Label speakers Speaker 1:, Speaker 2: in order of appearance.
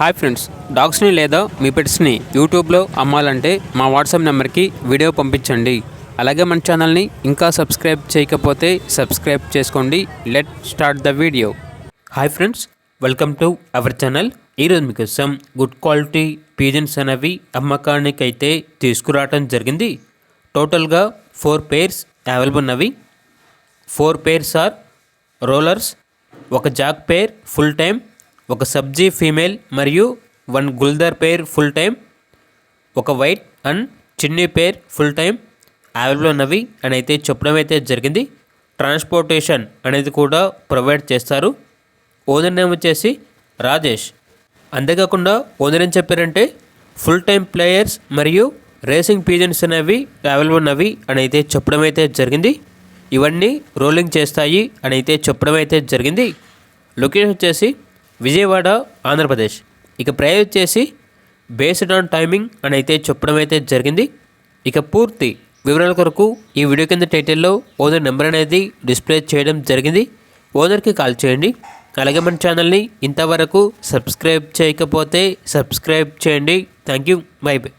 Speaker 1: Hi friends, డాగ్స్ని లేదా మీ పెట్స్ని యూట్యూబ్లో అమ్మాలంటే మా వాట్సాప్ నెంబర్కి వీడియో పంపించండి. అలాగే మన ఛానల్ని ఇంకా సబ్స్క్రైబ్ చేయకపోతే సబ్స్క్రైబ్ చేసుకోండి. Let start the video. Hi friends, welcome to our channel. ఈరోజు మీకోసం గుడ్ క్వాలిటీ పీజన్స్ అనేవి అమ్మకానికి అయితే తీసుకురావడం జరిగింది. టోటల్గా 4 పేర్స్ అవైలబుల్ ఉన్నవి. 4 పేర్స్ ఆర్ రోలర్స్, ఒక జాక్ పేర్ ఫుల్ టైం, ఒక సబ్జీ ఫీమేల్ మరియు 1 గుల్దర్ పేర్ ఫుల్ టైం, ఒక వైట్ అండ్ చిన్ని పేర్ ఫుల్ టైం అవైలబుల్ ఉన్నవి అని అయితే చెప్పడం అయితే జరిగింది. ట్రాన్స్పోర్టేషన్ అనేది కూడా ప్రొవైడ్ చేస్తారు. ఓనర్ నేమ్ వచ్చేసి రాజేష్. అంతేకాకుండా ఓనర్ ఏం చెప్పారంటే ఫుల్ టైం ప్లేయర్స్ మరియు రేసింగ్ పీజన్స్ అనేవి అవైలబుల్ ఉన్నవి అని అయితే చెప్పడం అయితే జరిగింది. ఇవన్నీ రోలింగ్ చేస్తాయి అని అయితే చెప్పడం అయితే జరిగింది. లొకేషన్ వచ్చేసి విజయవాడ, ఆంధ్రప్రదేశ్. ఇక ప్రైస్ వచ్చేసి బేస్డ్ ఆన్ టైమింగ్ అని అయితే చెప్పడం అయితే జరిగింది. ఇక పూర్తి వివరాల కొరకు ఈ వీడియో కింద టైటిల్లో ఓనర్ నెంబర్ అనేది డిస్ప్లే చేయడం జరిగింది. ఓనర్కి కాల్ చేయండి. అలాగే మన ఛానల్ని ఇంతవరకు సబ్స్క్రైబ్ చేయకపోతే సబ్స్క్రైబ్ చేయండి. Thank you. By by.